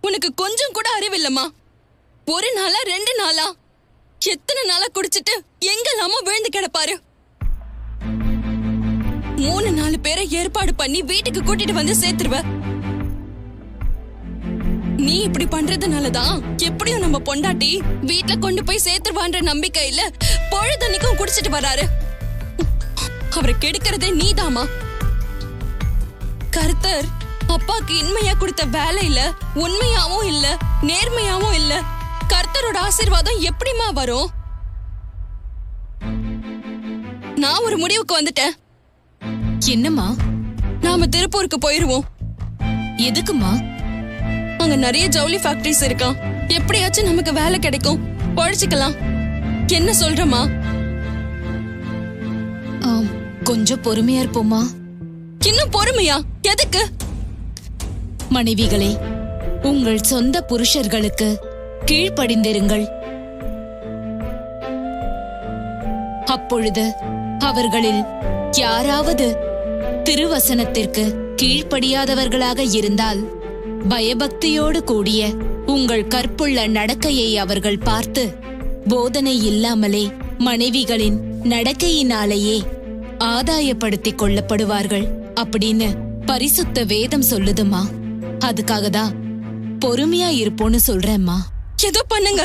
உனக்கு கொஞ்சம் கூட அறிவில்லம்மா. ஒரு நாளா 2 நாளா எத்தனை நாளா குடிச்சிட்டு எங்கெல்லாமோ விழுந்து கிடப்பாரு. 3-4 பேரை ஏற்பாடு பண்ணி வீட்டுக்கு கூட்டிட்டு வந்து சேர்த்துருவ. நீ இப்படி பண்றதுனாலதான் எப்படியும் நம்ம பொண்டாட்டி வீட்டுல கொண்டு போய் சேர்த்துருவான்ற நம்பிக்கையில பொழுதன்னைக்கும் குடிச்சிட்டு வராரு. அவரை கெடுக்கிறதே நீதாமா. கர்த்தர் அப்பாக்கு இன்மையா கொடுத்த வேலையில உண்மையாவும் இல்ல, நேர்மையாவும் இல்ல. கர்த்தரோட ஆசீர்வாதம் எப்படிமா வரும்? நான் ஒரு முடிவுக்கு வந்துட்டேன். என்னம்மா? நாம திருப்பூருக்கு போயிருவோம். எதுக்குமா? அங்க நிறைய ஜவுளி ஃபேக்டரிஸ் இருக்கா. எப்படியாச்சும் நமக்கு வேலை கிடைக்கும், பொழைச்சிக்கலாம். என்ன சொல்றமா? கொஞ்சம் பொறுமையா இருப்போமா? இன்னும் பொறுமையா? எதுக்கு? மனைவிகளே, உங்கள் சொந்த புருஷர்களுக்கு கீழ்ப்படிந்திருங்கள். அப்பொழுது அவர்களில் யாராவது திருவசனத்திற்கு கீழ்ப்படியாதவர்களாக இருந்தால் பயபக்தியோடு கூடிய உங்கள் கற்புள்ள நடக்கையை அவர்கள் பார்த்து போதனை இல்லாமலே மனைவிகளின் நடக்கையினாலேயே ஆதாயப்படுத்திக் கொள்ளப்படுவார்கள் அப்படின்னு பரிசுத்த வேதம் சொல்லுதுமா. அதுக்காக தான் பொறுமையா இருப்போன்னு சொல்றேம்மா. ஏதோ பண்ணுங்க.